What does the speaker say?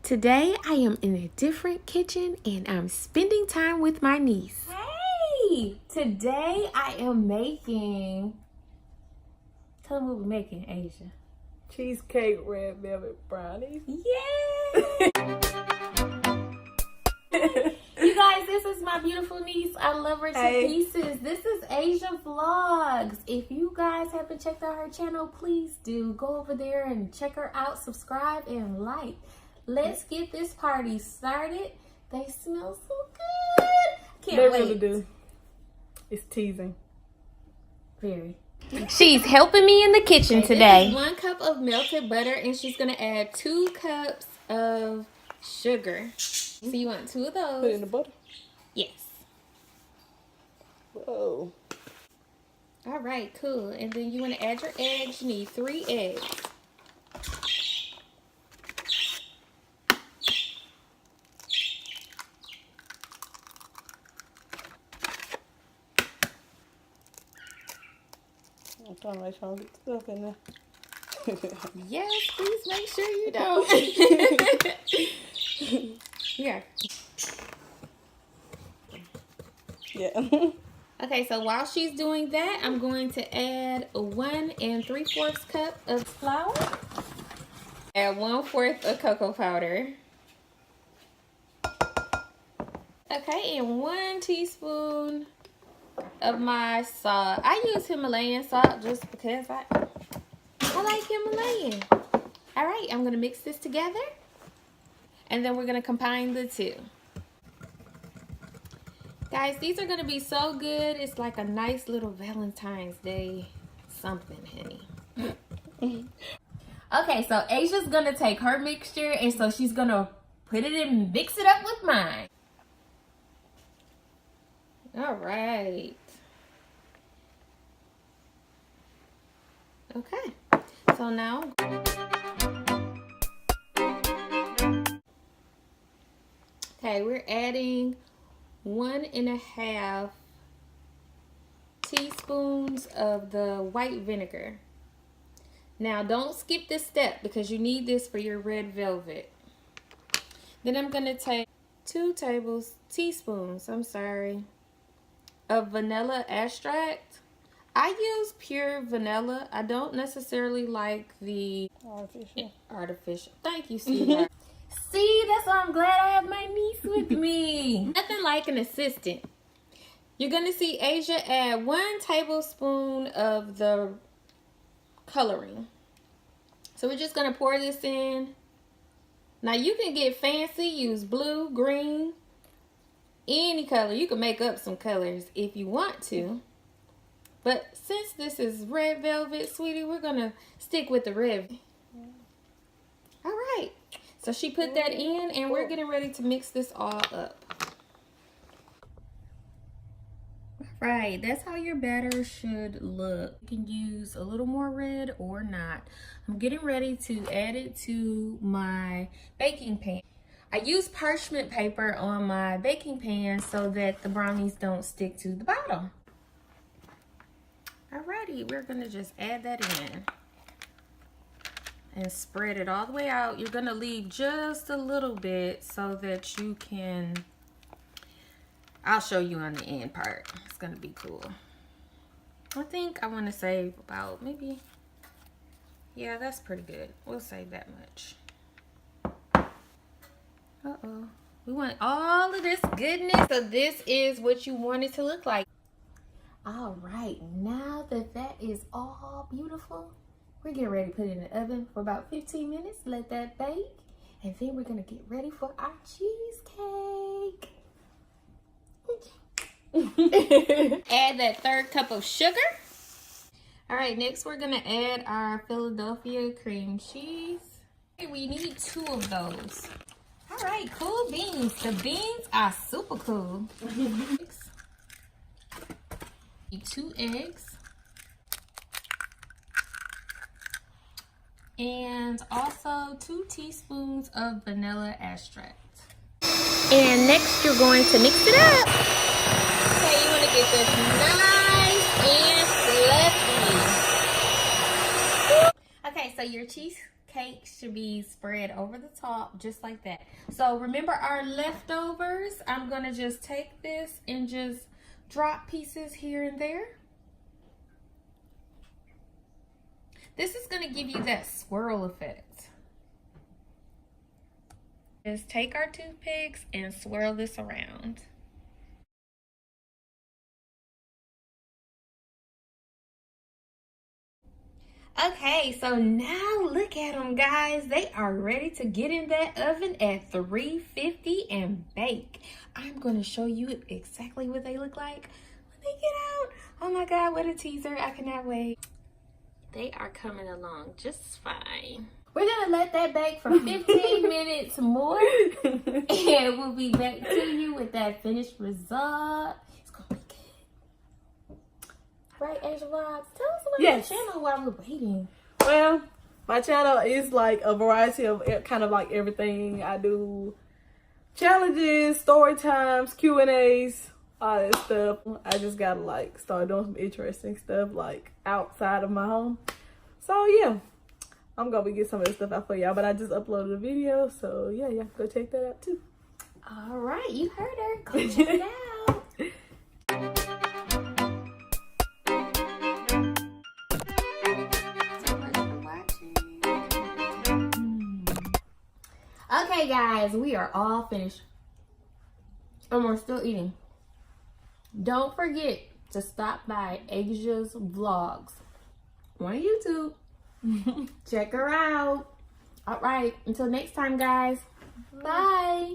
Today I am in a different kitchen and I'm spending time with my niece. Hey! Today I am making... Tell them what we're making, Aszia. Cheesecake red velvet brownies. Yay! You guys, this is my beautiful niece. I love her to pieces. This is Aszia Vlogs. If you guys haven't checked out her channel, please do. Go over there and check her out, subscribe, and like. Let's get this party started. They smell so good. Can't wait. They really do. It's teasing. Very. She's helping me in the kitchen today. This is 1 cup of melted butter, and she's gonna add 2 cups of sugar. So you want 2 of those? Put it in the butter? Yes. Whoa. All right, cool. And then you want to add your eggs. You need 3 eggs. I'm trying to make sure I don't get stuff in there. Yes, please make sure you don't. Yeah. Yeah. Okay, so while she's doing that, I'm going to add 1 3/4 cup of flour. Add 1/4 of cocoa powder. Okay, and 1 teaspoon of my salt. I use Himalayan salt just because I like Himalayan. All right, I'm gonna mix this together, and then we're gonna combine the 2. Guys, these are gonna be so good. It's like a nice little Valentine's Day something, honey. Okay, so Aszia gonna take her mixture, and so she's gonna put it and mix it up with mine. All right. Okay, so now we're adding 1 1/2 teaspoons of the white vinegar. Now don't skip this step because you need this for your red velvet. Then I'm gonna take 2 teaspoons of vanilla extract. I use pure vanilla. I don't necessarily like the artificial. Thank you, sweetheart. See, that's why I'm glad I have my niece with me. Nothing like an assistant. You're gonna see Aszia add 1 tablespoon of the coloring. So we're just gonna pour this in. Now you can get fancy, use blue, green, any color. You can make up some colors if you want to. But since this is red velvet, sweetie, we're gonna stick with the red. All right. So she put that in, and we're getting ready to mix this all up. All right, that's how your batter should look. You can use a little more red or not. I'm getting ready to add it to my baking pan. I use parchment paper on my baking pan so that the brownies don't stick to the bottom. Alrighty, we're gonna just add that in and spread it all the way out. You're gonna leave just a little bit so that you can, I'll show you on the end part. It's gonna be cool. I think I wanna save about maybe, yeah, that's pretty good. We'll save that much. Uh-oh, we want all of this goodness. So this is what you want it to look like. All right, now that is all beautiful, we're getting ready to put it in the oven for about 15 minutes. Let that bake, and then we're gonna get ready for our cheesecake. Add that 3rd cup of sugar. All right, next we're gonna add our Philadelphia cream cheese. We need 2 of those. All right, cool beans. The beans are super cool. 2 eggs, and also 2 teaspoons of vanilla extract. And next you're going to mix it up. Okay, you want to get this nice and fluffy. Okay, so your cheesecake cake should be spread over the top just like that. So remember our leftovers. I'm gonna just take this and just drop pieces here and there. This is gonna give you that swirl effect. Just take our toothpicks and swirl this around. Okay, so now look at them, guys. They are ready to get in that oven at 350 and bake. I'm going to show you exactly what they look like when they get out. Oh my God, what a teaser. I cannot wait. They are coming along just fine. We're going to let that bake for 15 minutes more. And we'll be back to you with that finished result. It's going to be good. Right, Aszia Vlogs? Tell us about your channel while we're waiting. Well, my channel is like a variety of kind of like everything. I do challenges, story times, Q&As, all that stuff. I just gotta like start doing some interesting stuff like outside of my home. So yeah, I'm gonna be getting some of this stuff out for y'all. But I just uploaded a video, so yeah, go check that out too. All right, you heard her. Go check it out. Okay, guys, we are all finished. And we're still eating. Don't forget to stop by Aszia Vlogs on YouTube. Check her out. All right, until next time, guys. Bye.